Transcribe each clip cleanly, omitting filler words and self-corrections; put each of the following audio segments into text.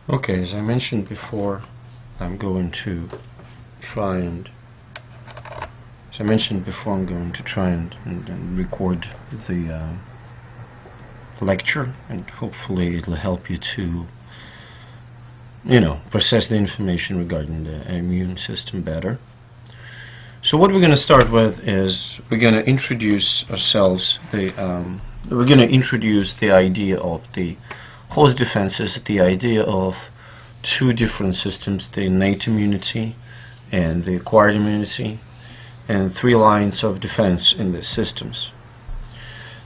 Okay, as I mentioned before, I'm going to try and record the lecture, and hopefully it'll help you to process the information regarding the immune system better. So what we're going to start with is we're going to introduce ourselves. We're going to introduce the idea of the host defenses, the idea of two different systems, the innate immunity and the acquired immunity, and three lines of defense in the systems.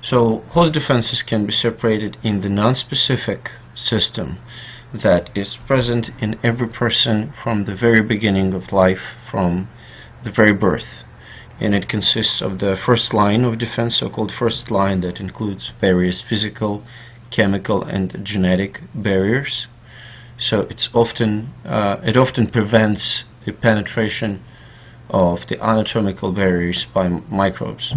So host defenses can be separated in the non-specific system that is present in every person from the very beginning of life, from the very birth, and it consists of the first line of defense, so-called first line, that includes various physical, chemical, and genetic barriers. So it often prevents the penetration of the anatomical barriers by microbes.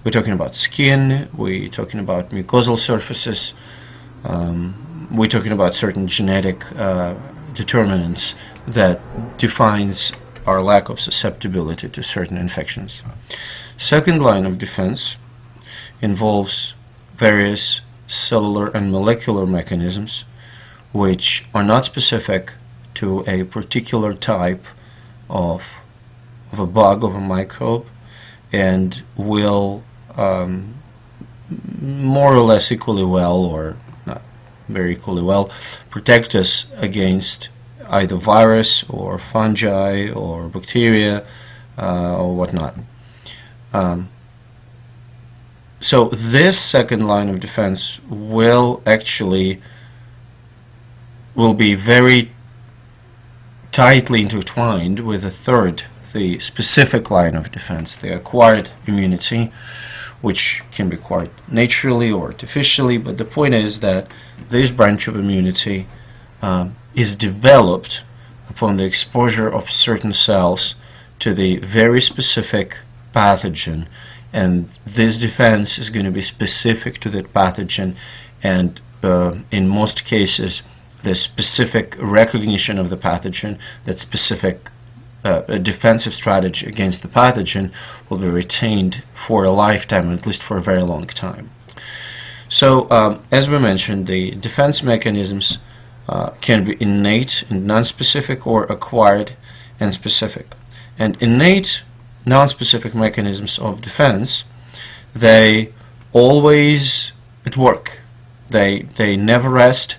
We're talking about skin, we're talking about mucosal surfaces, we're talking about certain genetic determinants that defines our lack of susceptibility to certain infections. Second line of defense involves various cellular and molecular mechanisms which are not specific to a particular type of a bug, of a microbe, and will more or less equally well, or not very equally well, protect us against either virus or fungi or bacteria or whatnot. So this second line of defense will be very tightly intertwined with the third, the specific line of defense, the acquired immunity, which can be acquired naturally or artificially, but the point is that this branch of immunity is developed upon the exposure of certain cells to the very specific pathogen, and this defense is going to be specific to that pathogen, and in most cases the specific recognition of the pathogen, that specific defensive strategy against the pathogen, will be retained for a lifetime, at least for a very long time. So as we mentioned, the defense mechanisms can be innate and non-specific, or acquired and specific. And innate non-specific mechanisms of defense, they always at work. They never rest.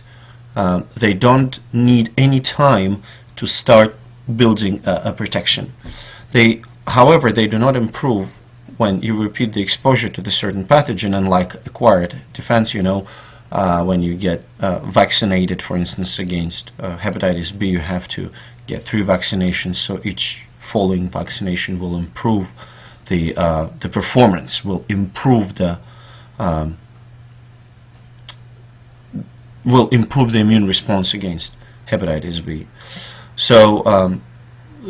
They don't need any time to start building a protection. However, they do not improve when you repeat the exposure to the certain pathogen, unlike acquired defense. When you get vaccinated, for instance, against hepatitis B, you have to get 3 vaccinations, so each following vaccination will improve the performance, will improve the immune response against hepatitis B. So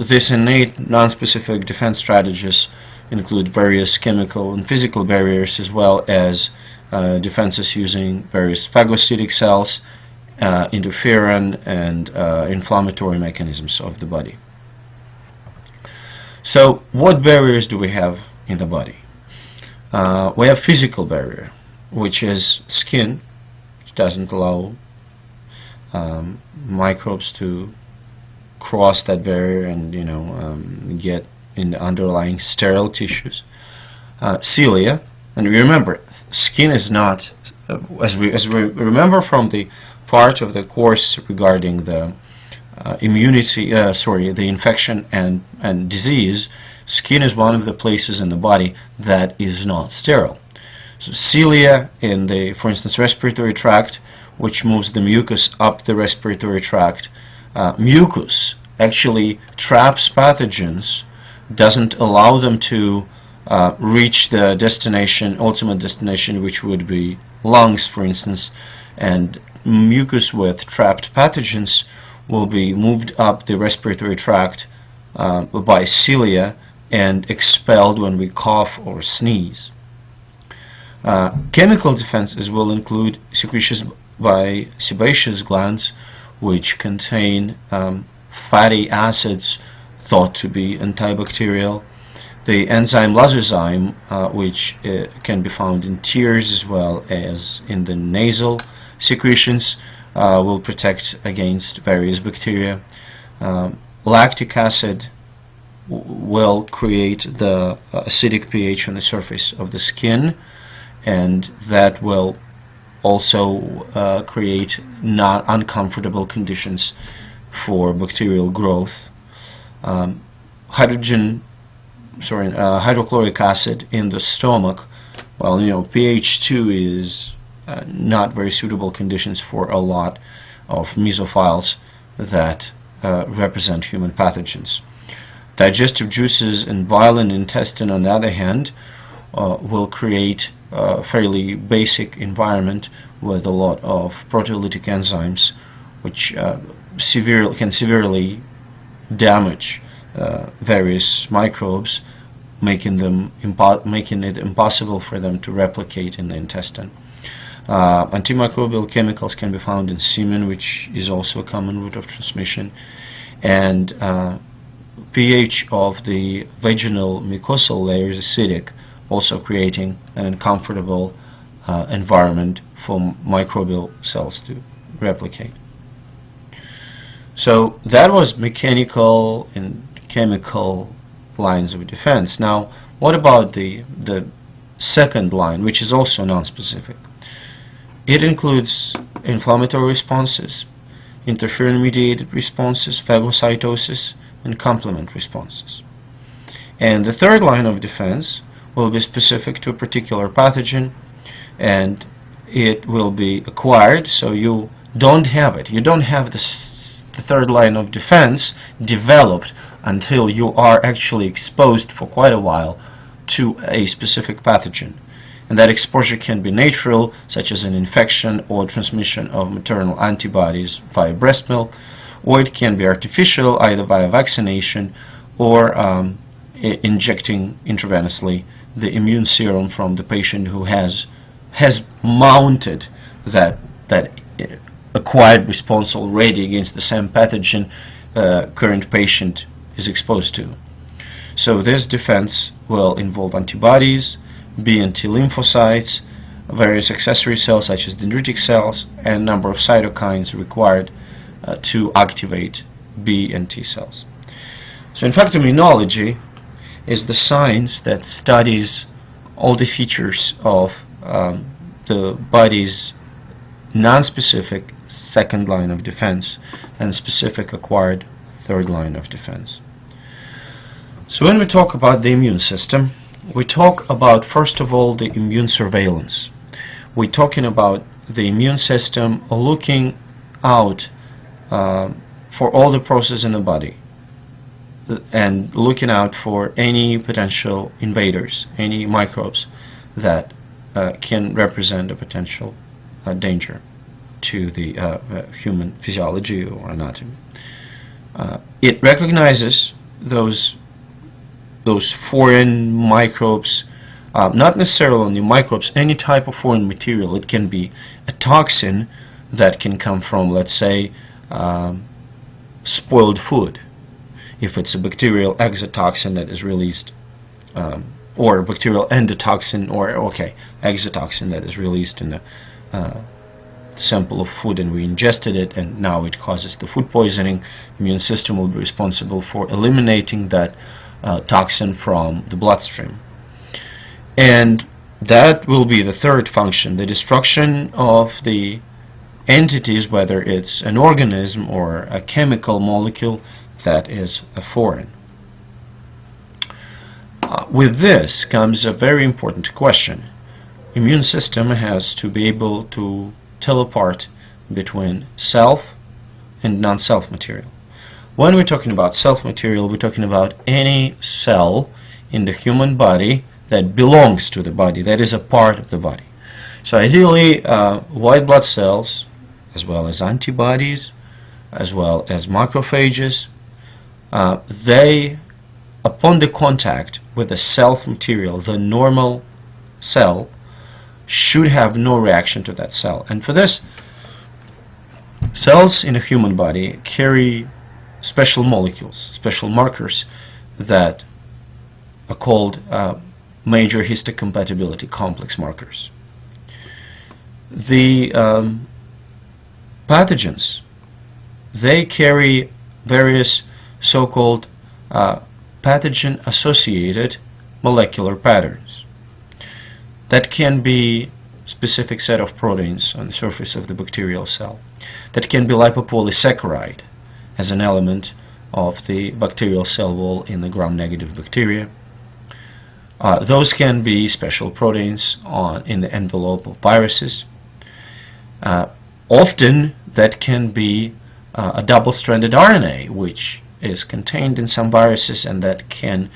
this innate non-specific defense strategies include various chemical and physical barriers, as well as defenses using various phagocytic cells, interferon, and inflammatory mechanisms of the body. So what barriers do we have in the body? We have physical barrier, which is skin, which doesn't allow microbes to cross that barrier and get in the underlying sterile tissues. Cilia, and remember, skin is not, as we remember from the part of the course regarding the the infection and disease, skin is one of the places in the body that is not sterile. So cilia in the, for instance, respiratory tract, which moves the mucus up the respiratory tract. Mucus actually traps pathogens, doesn't allow them to reach the ultimate destination, which would be lungs, for instance, and mucus with trapped pathogens will be moved up the respiratory tract by cilia and expelled when we cough or sneeze. Chemical defenses will include secretions by sebaceous glands, which contain fatty acids thought to be antibacterial. The enzyme lysozyme, which can be found in tears as well as in the nasal secretions, will protect against various bacteria. Lactic acid will create the acidic pH on the surface of the skin, and that will also create not uncomfortable conditions for bacterial growth. Hydrochloric acid in the stomach, well, pH 2 is not very suitable conditions for a lot of mesophiles that represent human pathogens. Digestive juices and bile in the intestine, on the other hand, will create a fairly basic environment with a lot of proteolytic enzymes, which can severely damage various microbes, making it impossible for them to replicate in the intestine. Antimicrobial chemicals can be found in semen, which is also a common route of transmission, and pH of the vaginal mucosal layer is acidic, also creating an uncomfortable environment for microbial cells to replicate. So that was mechanical and chemical lines of defense. Now, what about the second line, which is also non-specific? It includes inflammatory responses, interferon-mediated responses, phagocytosis, and complement responses. And the third line of defense will be specific to a particular pathogen, and it will be acquired, so you don't have it. You don't have the third line of defense developed until you are actually exposed for quite a while to a specific pathogen. And that exposure can be natural, such as an infection or transmission of maternal antibodies via breast milk, or it can be artificial, either via vaccination or injecting intravenously the immune serum from the patient who has mounted that acquired response already against the same pathogen current patient is exposed to. So this defense will involve antibodies, B and T lymphocytes, various accessory cells such as dendritic cells, and number of cytokines required to activate B and T cells. So in fact, immunology is the science that studies all the features of the body's non-specific second line of defense and specific acquired third line of defense. So when we talk about the immune system, we talk about, first of all, the immune surveillance. We're talking about the immune system looking out for all the processes in the body and looking out for any potential invaders, any microbes that can represent a potential danger to the human physiology or anatomy. It recognizes those foreign microbes, not necessarily only microbes, any type of foreign material. It can be a toxin that can come from, let's say, spoiled food. If it's a bacterial exotoxin that is released, or a bacterial endotoxin, or exotoxin that is released in a sample of food and we ingested it and now it causes the food poisoning, the immune system will be responsible for eliminating that toxin from the bloodstream. And that will be the third function, the destruction of the entities, whether it's an organism or a chemical molecule that is a foreign. With this comes a very important question. Immune system has to be able to tell apart between self and non-self material. When we're talking about self material, we're talking about any cell in the human body that belongs to the body, that is a part of the body. So ideally, white blood cells, as well as antibodies, as well as macrophages, they, upon the contact with the self material, the normal cell should have no reaction to that cell. And for this, Cells in a human body carry special molecules, special markers that are called major histocompatibility complex markers. The pathogens, they carry various so-called pathogen-associated molecular patterns. That can be specific set of proteins on the surface of the bacterial cell. That can be lipopolysaccharide as an element of the bacterial cell wall in the gram-negative bacteria. Those can be special proteins in the envelope of viruses. Often that can be a double-stranded RNA, which is contained in some viruses, and that can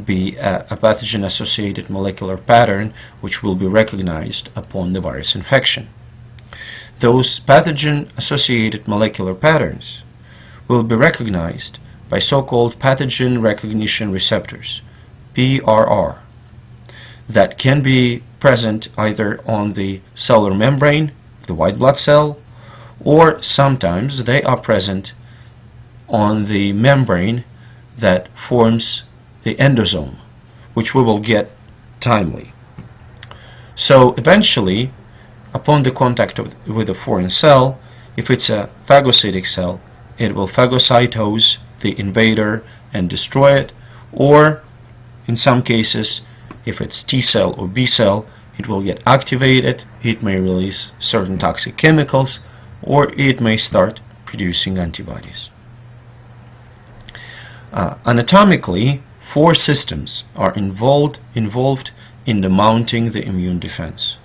be a pathogen-associated molecular pattern which will be recognized upon the virus infection. Those pathogen-associated molecular patterns will be recognized by so-called pathogen recognition receptors, PRR, that can be present either on the cellular membrane of the white blood cell, or sometimes they are present on the membrane that forms the endosome, which we will get timely. So eventually, upon the contact with a foreign cell, if it's a phagocytic cell, it will phagocytose the invader and destroy it, or in some cases, if it's T cell or B cell, it will get activated, it may release certain toxic chemicals, or it may start producing antibodies. Anatomically, 4 systems are involved in the mounting the immune defense.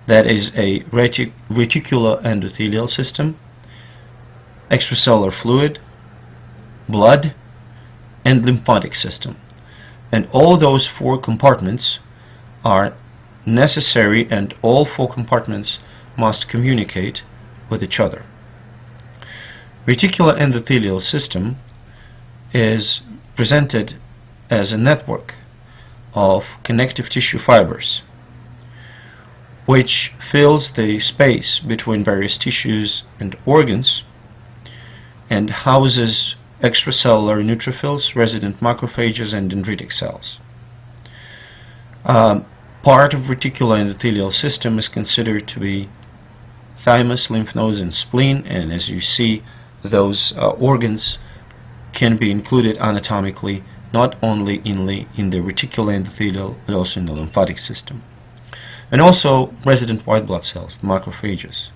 That is a reticular endothelial system, extracellular fluid, blood, and lymphatic system. And all those 4 compartments are necessary, and all 4 compartments must communicate with each other. Reticular endothelial system is presented as a network of connective tissue fibers which fills the space between various tissues and organs and houses extracellular neutrophils, resident macrophages, and dendritic cells. Part of reticular endothelial system is considered to be thymus, lymph nodes, and spleen, and as you see, those organs can be included anatomically not only in the reticular endothelial but also in the lymphatic system. And also resident white blood cells, the macrophages.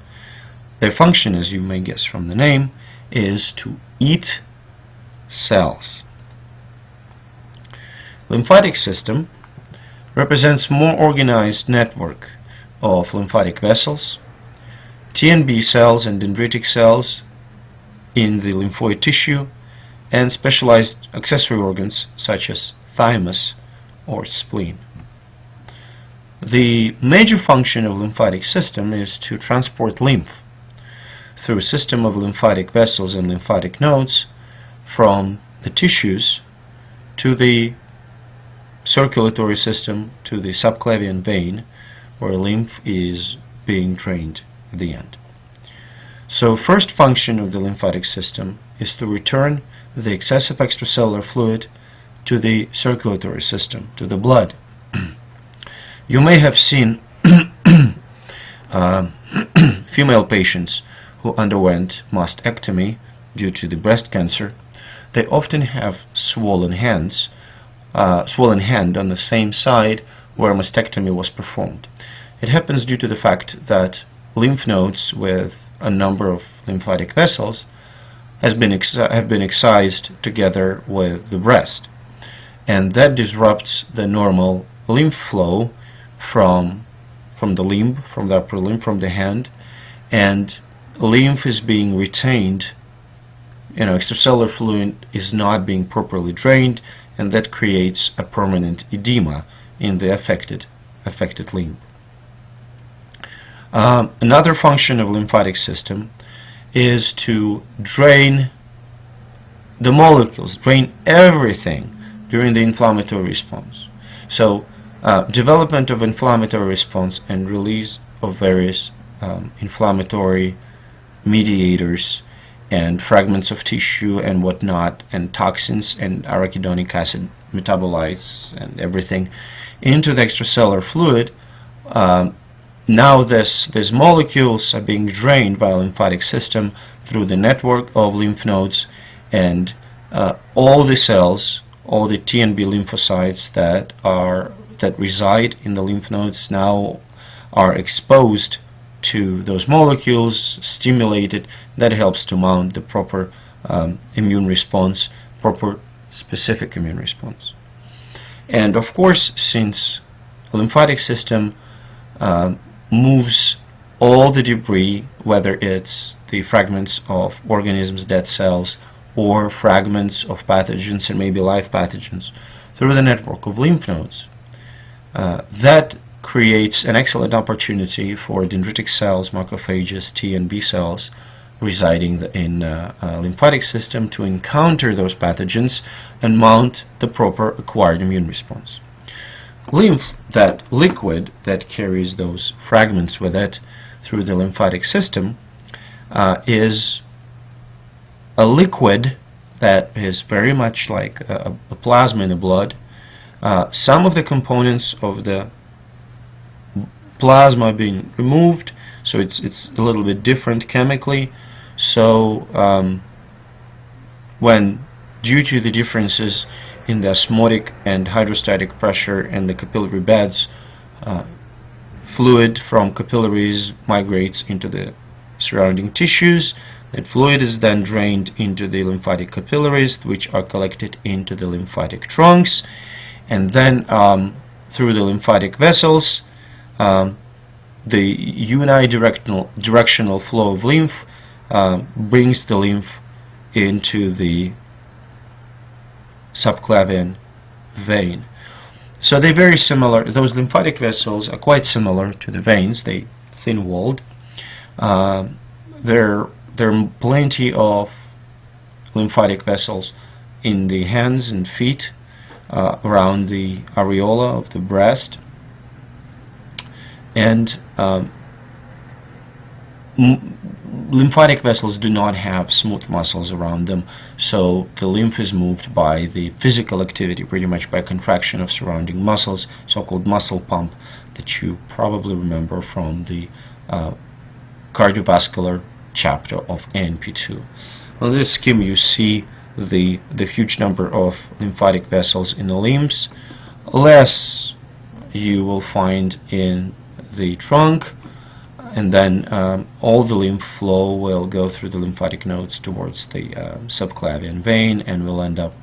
Their function, as you may guess from the name, is to eat cells. Lymphatic system represents more organized network of lymphatic vessels, T and B cells and dendritic cells in the lymphoid tissue, and specialized accessory organs such as thymus or spleen. The major function of lymphatic system is to transport lymph through a system of lymphatic vessels and lymphatic nodes from the tissues to the circulatory system to the subclavian vein, where lymph is being drained at the end. So first function of the lymphatic system is to return the excessive extracellular fluid to the circulatory system, to the blood. You may have seen female patients who underwent mastectomy due to the breast cancer. They often have swollen hand on the same side where mastectomy was performed. It happens due to the fact that lymph nodes with a number of lymphatic vessels have been excised together with the breast, and that disrupts the normal lymph flow from the limb, from the upper limb, from the hand, and lymph is being retained. Extracellular fluid is not being properly drained, and that creates a permanent edema in the affected limb. Another function of lymphatic system is to drain the molecules, drain everything during the inflammatory response. So development of inflammatory response and release of various inflammatory mediators and fragments of tissue and whatnot, and toxins and arachidonic acid metabolites and everything into the extracellular fluid, now these molecules are being drained by a lymphatic system through the network of lymph nodes, and all the cells, all the T and B lymphocytes that reside in the lymph nodes now are exposed to those molecules, stimulated. That helps to mount the proper immune response, proper specific immune response. And of course, since a lymphatic system moves all the debris, whether it's the fragments of organisms, dead cells, or fragments of pathogens and maybe live pathogens, through the network of lymph nodes, that creates an excellent opportunity for dendritic cells, macrophages, T and B cells residing in a lymphatic system to encounter those pathogens and mount the proper acquired immune response. Lymph, that liquid that carries those fragments with it through the lymphatic system, is a liquid that is very much like a plasma in the blood. Some of the components of the plasma being removed, so it's a little bit different chemically. So when, due to the differences in the osmotic and hydrostatic pressure in the capillary beds, fluid from capillaries migrates into the surrounding tissues. That fluid is then drained into the lymphatic capillaries, which are collected into the lymphatic trunks, and then through the lymphatic vessels, the unidirectional flow of lymph brings the lymph into the subclavian vein. So they're very similar. Those lymphatic vessels are quite similar to the veins. They're thin-walled. There are plenty of lymphatic vessels in the hands and feet, around the areola of the breast, and lymphatic vessels do not have smooth muscles around them, so the lymph is moved by the physical activity, pretty much by contraction of surrounding muscles, so-called muscle pump, that you probably remember from the cardiovascular chapter of NP2. On this scheme you see the huge number of lymphatic vessels in the limbs. Less you will find in the trunk, and then all the lymph flow will go through the lymphatic nodes towards the subclavian vein and will end up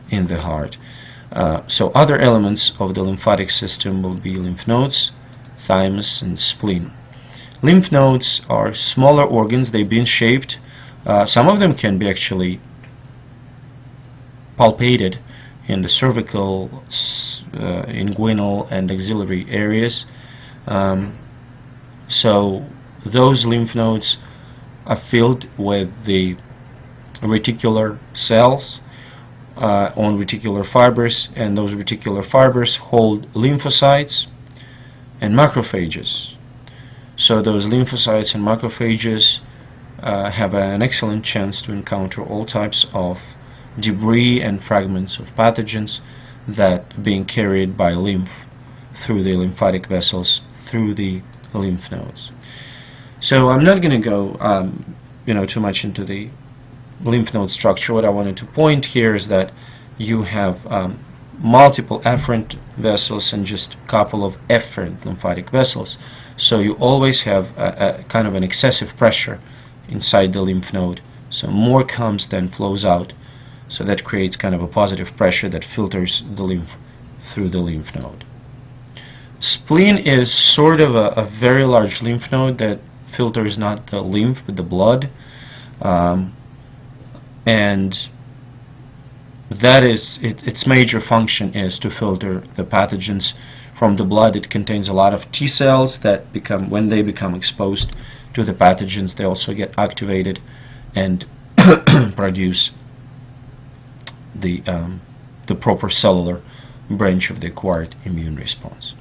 in the heart. So other elements of the lymphatic system will be lymph nodes, thymus, and spleen. Lymph nodes are smaller organs. They've been shaped. Some of them can be actually palpated in the cervical, inguinal, and axillary areas. So those lymph nodes are filled with the reticular cells on reticular fibers, and those reticular fibers hold lymphocytes and macrophages. So those lymphocytes and macrophages have an excellent chance to encounter all types of debris and fragments of pathogens that are being carried by lymph through the lymphatic vessels, through the lymph nodes. So I'm not going to go too much into the lymph node structure. What I wanted to point here is that you have multiple afferent vessels and just a couple of efferent lymphatic vessels. So you always have a kind of an excessive pressure inside the lymph node. So more comes than flows out. So that creates kind of a positive pressure that filters the lymph through the lymph node. Spleen is sort of a very large lymph node that filters not the lymph but the blood, and that is its major function is to filter the pathogens from the blood. It contains a lot of T cells that when they become exposed to the pathogens, they also get activated and produce the proper cellular branch of the acquired immune response.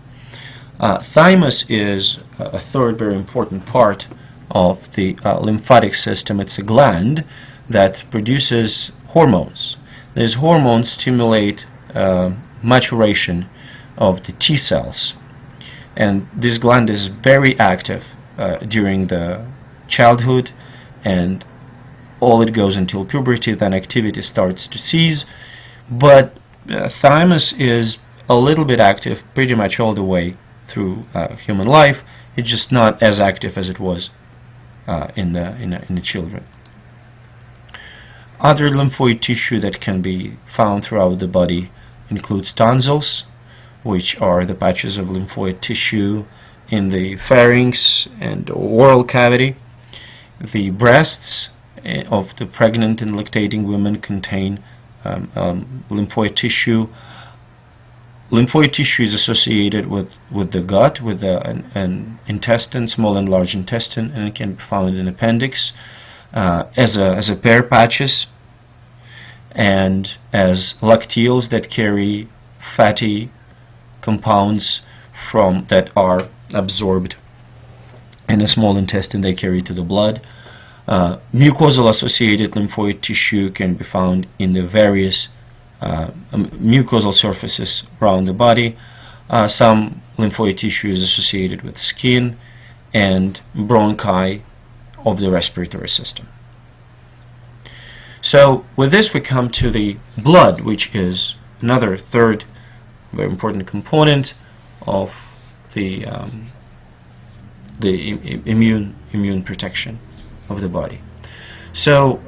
Thymus is a third very important part of the lymphatic system. It's a gland that produces hormones. These hormones stimulate maturation of the T cells, and this gland is very active during the childhood, and all it goes until puberty. Then activity starts to cease, but thymus is a little bit active pretty much all the way through human life. It's just not as active as it was in the children. Other lymphoid tissue that can be found throughout the body includes tonsils, which are the patches of lymphoid tissue in the pharynx and oral cavity. The breasts of the pregnant and lactating women contain lymphoid tissue. Lymphoid tissue is associated with the gut, with an intestine, small and large intestine, and it can be found in appendix as a pair patches, and as lacteals that carry fatty compounds that are absorbed in the small intestine. They carry to the blood. Mucosal associated lymphoid tissue can be found in the various mucosal surfaces around the body. Some lymphoid tissue is associated with skin and bronchi of the respiratory system. So with this we come to the blood, which is another third very important component of the immune protection of the body. So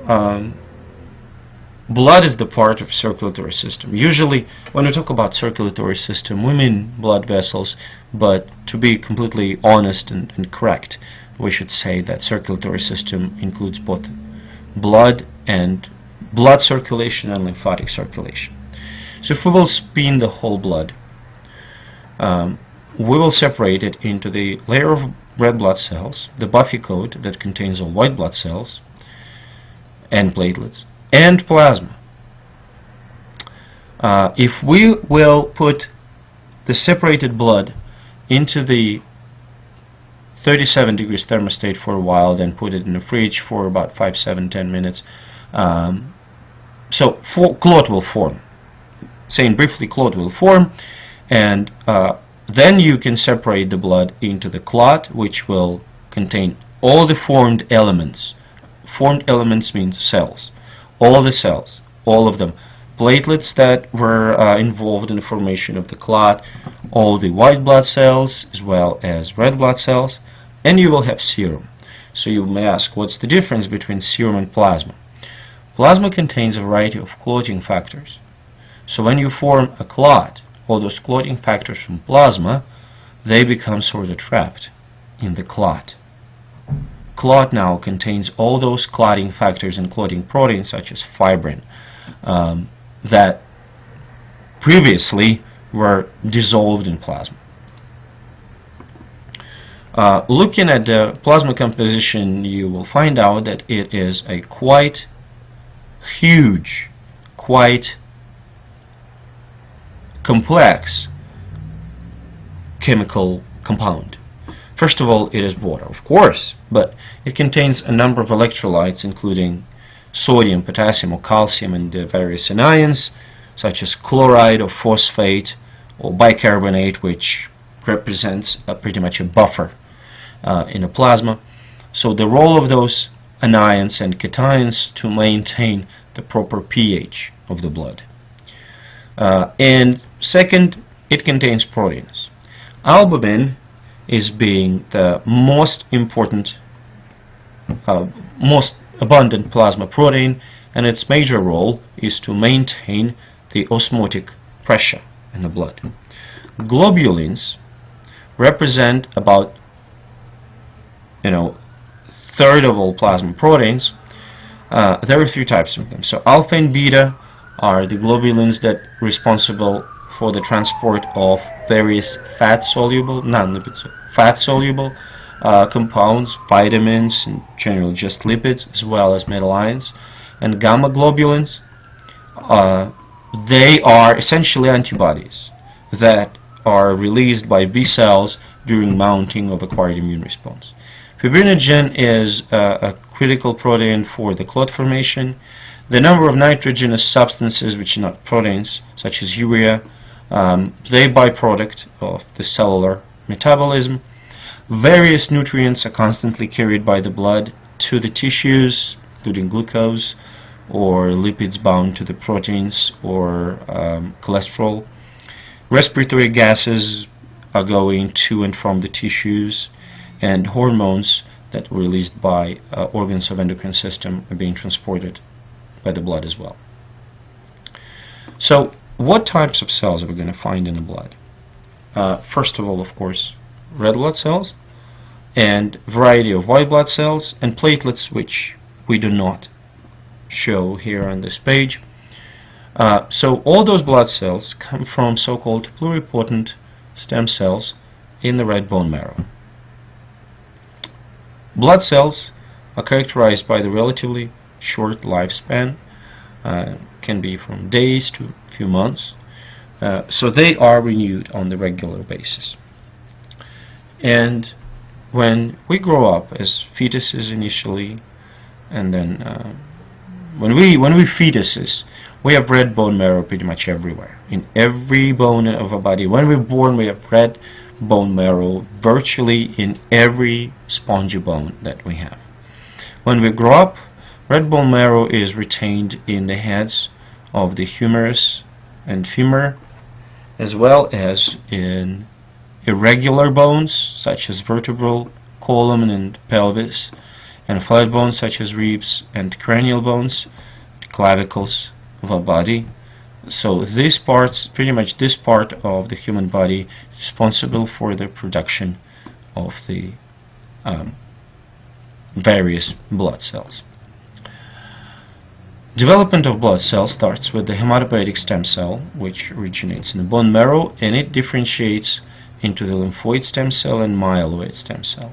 blood is the part of circulatory system. Usually when we talk about circulatory system, we mean blood vessels, but to be completely honest and correct, we should say that circulatory system includes both blood circulation and lymphatic circulation. So if we will spin the whole blood, we will separate it into the layer of red blood cells, the buffy coat that contains all white blood cells and platelets, and plasma. If we will put the separated blood into the 37 degrees thermostat for a while, then put it in the fridge for about 5, 7, 10 minutes, so clot will form. Saying briefly, clot will form, and then you can separate the blood into the clot, which will contain all the formed elements. Formed elements means cells. All the cells, all of them. Platelets that were involved in the formation of the clot, all the white blood cells as well as red blood cells, and you will have serum. So you may ask, what's the difference between serum and plasma? Plasma contains a variety of clotting factors. So when you form a clot, all those clotting factors from plasma, they become sort of trapped in the clot. Clot now contains all those clotting factors and clotting proteins such as fibrin that previously were dissolved in plasma. Looking at the plasma composition, you will find out that it is a quite huge, quite complex chemical compound. First of all, it is water, of course, but it contains a number of electrolytes, including sodium, potassium, or calcium, and various anions, such as chloride or phosphate or bicarbonate, which represents pretty much a buffer in a plasma. So the role of those anions and cations to maintain the proper pH of the blood. And second, it contains proteins. Albumin is being the most important, most abundant plasma protein, and its major role is to maintain the osmotic pressure in the blood. Globulins represent about third of all plasma proteins. There are 3 types of them. So alpha and beta are the globulins that are responsible for the transport of various fat-soluble, non-lipid, fat-soluble compounds, vitamins, and generally just lipids, as well as metal ions. And gamma globulins, they are essentially antibodies that are released by B cells during mounting of acquired immune response. Fibrinogen is a critical protein for the clot formation. The number of nitrogenous substances, which are not proteins, such as urea, they byproduct of the cellular metabolism. Various nutrients are constantly carried by the blood to the tissues, including glucose or lipids bound to the proteins or cholesterol. Respiratory gases are going to and from the tissues, and hormones that are released by organs of endocrine system are being transported by the blood as well. So what types of cells are we going to find in the blood? First of all, of course, red blood cells, and variety of white blood cells, and platelets, which we do not show here on this page. So all those blood cells come from so-called pluripotent stem cells in the red bone marrow. Blood cells are characterized by the relatively short lifespan, can be from days to a few months, so they are renewed on the regular basis. And when we grow up as fetuses initially, and then when we fetuses, we have red bone marrow pretty much everywhere. In every bone of our body, when we're born, we have red bone marrow virtually in every spongy bone that we have. When we grow up, red bone marrow is retained in the heads of the humerus and femur, as well as in irregular bones such as vertebral column and pelvis, and flat bones such as ribs and cranial bones, the clavicles of our body. So these parts, pretty much this part of the human body, is responsible for the production of the various blood cells. Development of blood cells starts with the hematopoietic stem cell, which originates in the bone marrow, and it differentiates into the lymphoid stem cell and myeloid stem cell.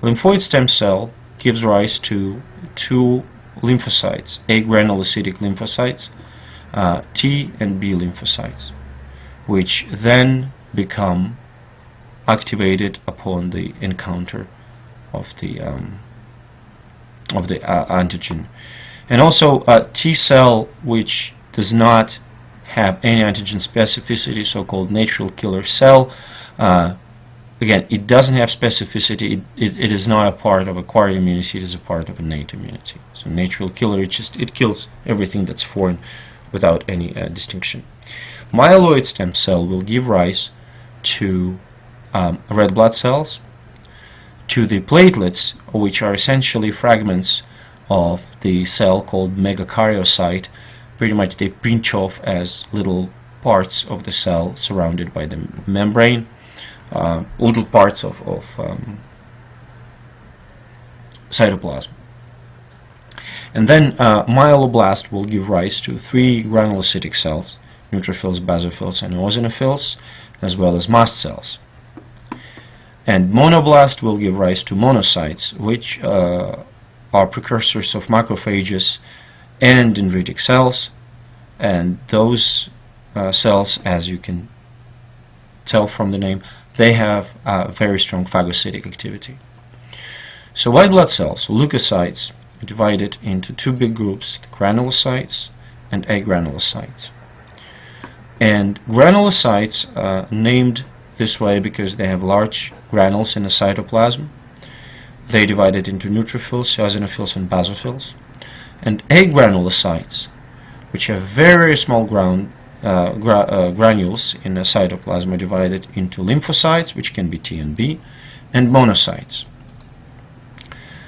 Lymphoid stem cell gives rise to two lymphocytes, A granulocytic lymphocytes, T and B lymphocytes, which then become activated upon the encounter of the antigen. And also T cell, which does not have any antigen specificity, so-called natural killer cell. Again, it doesn't have specificity. It is not a part of acquired immunity. It is a part of innate immunity. So natural killer, it kills everything that's foreign without any distinction. Myeloid stem cell will give rise to red blood cells, to the platelets, which are essentially fragments of the cell called megakaryocyte. Pretty much they pinch off as little parts of the cell surrounded by the membrane, little parts of cytoplasm. And then myeloblast will give rise to three granulocytic cells, neutrophils, basophils, and eosinophils, as well as mast cells. And monoblast will give rise to monocytes, which are precursors of macrophages and dendritic cells. And those cells, as you can tell from the name, they have very strong phagocytic activity. So white blood cells, leukocytes, are divided into two big groups, the granulocytes and agranulocytes. And granulocytes are named this way because they have large granules in the cytoplasm. They are divided into neutrophils, eosinophils, and basophils. And agranulocytes, which have very small granules in the cytoplasm, are divided into lymphocytes, which can be T and B, and monocytes.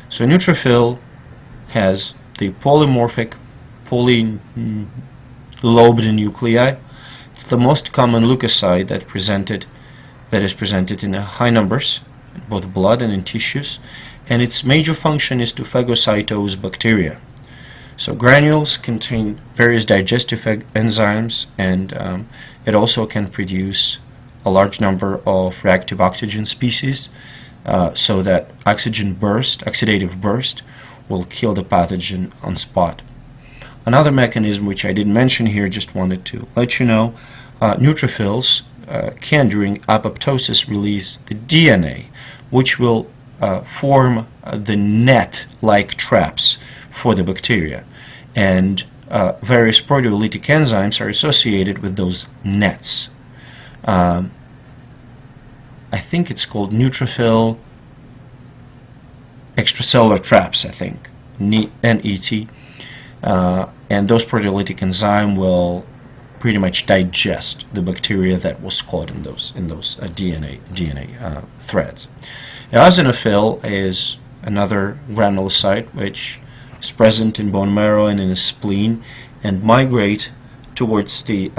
So neutrophil has the polymorphic polylobed nuclei. It's the most common leukocyte that is presented in high numbers, in both blood and in tissues, and its major function is to phagocytose bacteria. So granules contain various digestive enzymes, and it also can produce a large number of reactive oxygen species, so that oxidative burst, will kill the pathogen on spot. Another mechanism which I didn't mention here, just wanted to let you know, neutrophils can during apoptosis release the DNA, which will form the net-like traps for the bacteria, and various proteolytic enzymes are associated with those nets. I think it's called neutrophil extracellular traps, I think, NET, and those proteolytic enzymes will pretty much digest the bacteria that was caught in those DNA threads. Eosinophil is another granulocyte which is present in bone marrow and in the spleen, and migrate towards the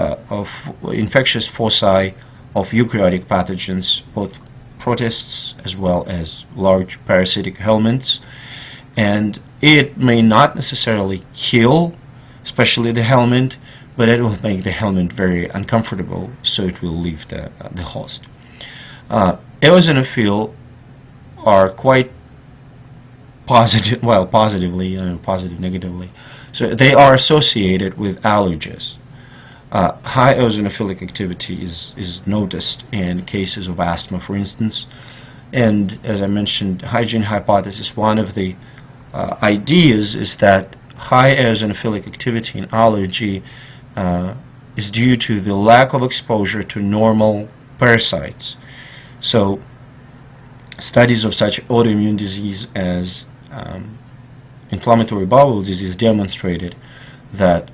infectious foci of eukaryotic pathogens, both protists as well as large parasitic helminths. And it may not necessarily kill, especially the helminth, but it will make the helminth very uncomfortable, so it will leave the host. Eosinophil are quite positive, well, positively, positive, negatively. So they are associated with allergies. High eosinophilic activity is noticed in cases of asthma, for instance. And as I mentioned, hygiene hypothesis, one of the ideas is that high eosinophilic activity in allergy is due to the lack of exposure to normal parasites. So studies of such autoimmune disease as inflammatory bowel disease demonstrated that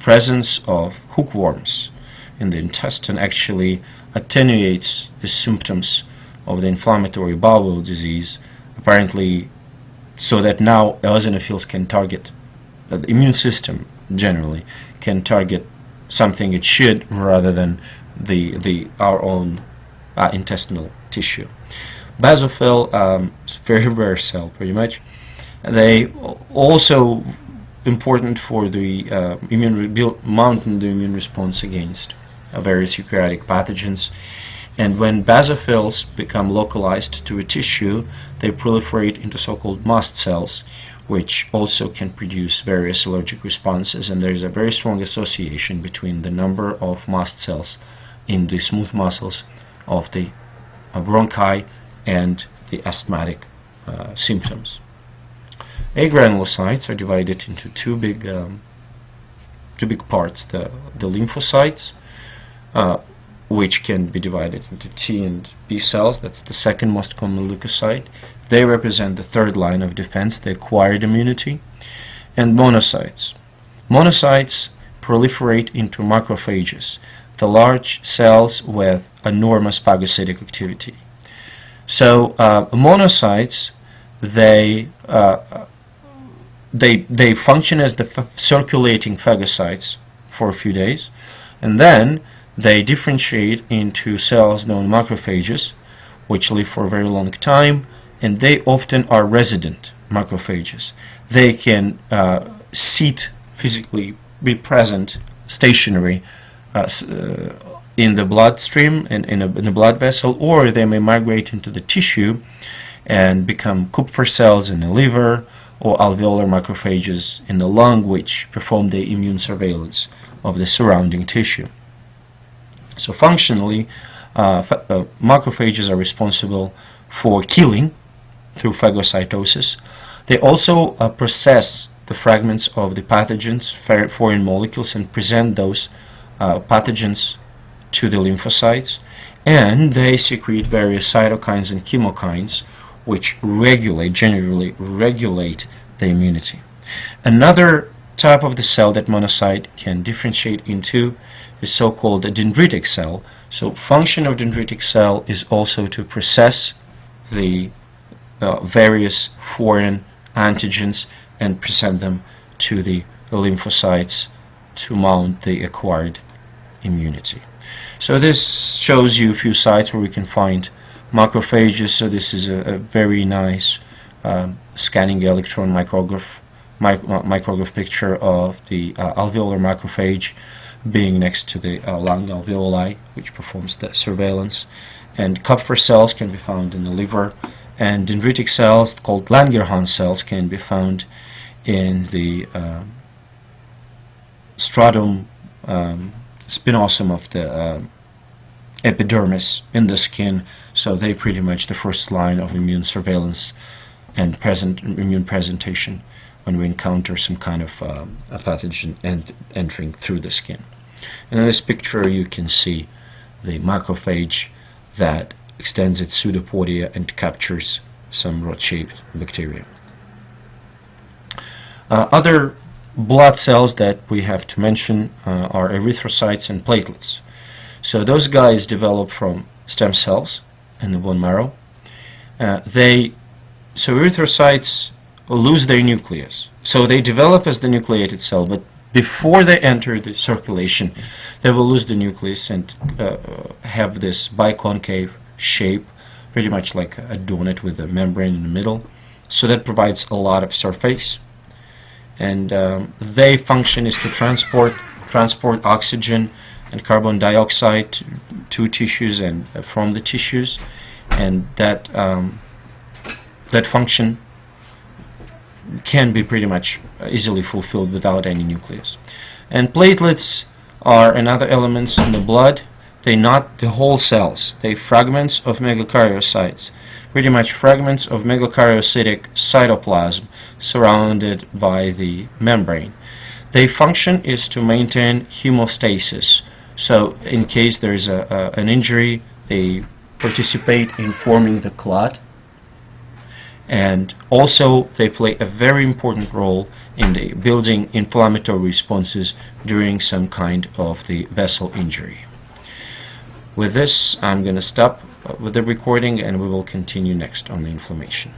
presence of hookworms in the intestine actually attenuates the symptoms of the inflammatory bowel disease, apparently, so that now eosinophils can target, the immune system generally can target something it should, rather than our own intestinal tissue. Basophil is very rare cell, pretty much. They also important for the mounting the immune response against various eukaryotic pathogens. And when basophils become localized to a tissue, they proliferate into so-called mast cells, which also can produce various allergic responses. And there is a very strong association between the number of mast cells in the smooth muscles of the bronchi and the asthmatic symptoms. Agranulocytes are divided into two big parts: the lymphocytes, which can be divided into T and B cells. That's the second most common leukocyte. They represent the third line of defense, the acquired immunity. And monocytes. Monocytes proliferate into macrophages, the large cells with enormous phagocytic activity. So monocytes, they function as the circulating phagocytes for a few days, and then they differentiate into cells known macrophages, which live for a very long time, and they often are resident macrophages. They can sit physically, be present, stationary in the bloodstream and in a blood vessel, or they may migrate into the tissue and become Kupffer cells in the liver, or alveolar macrophages in the lung, which perform the immune surveillance of the surrounding tissue. So functionally, macrophages are responsible for killing through phagocytosis. They also process the fragments of the pathogens, foreign molecules, and present those pathogens to the lymphocytes, and they secrete various cytokines and chemokines which generally regulate the immunity. Another type of the cell that monocyte can differentiate into is so-called a dendritic cell. So function of dendritic cell is also to process the various foreign antigens and present them to the lymphocytes to mount the acquired immunity. So this shows you a few sites where we can find macrophages. So this is a very nice scanning electron micrograph picture of the alveolar macrophage being next to the lung alveoli, which performs the surveillance. And Kupffer cells can be found in the liver, and dendritic cells called Langerhans cells can be found in the stratum spinosum of the epidermis in the skin, so they're pretty much the first line of immune surveillance and immune presentation when we encounter some kind of a pathogen entering through the skin. And in this picture you can see the macrophage that extends its pseudopodia and captures some rod-shaped bacteria. Other blood cells that we have to mention are erythrocytes and platelets. So those guys develop from stem cells in the bone marrow. So erythrocytes lose their nucleus. So they develop as the nucleated cell, but before they enter the circulation, they will lose the nucleus and have this biconcave shape, pretty much like a donut with a membrane in the middle. So that provides a lot of surface. And their function is to transport oxygen and carbon dioxide to tissues and from the tissues, and that function can be pretty much easily fulfilled without any nucleus. And platelets are another elements in the blood. They're not the whole cells. They're fragments of megakaryocytes, pretty much fragments of megakaryocytic cytoplasm surrounded by the membrane. Their function is to maintain hemostasis. So in case there is an injury, they participate in forming the clot, and also they play a very important role in the building inflammatory responses during some kind of the vessel injury. With this, I'm going to stop with the recording and we will continue next on the inflammation.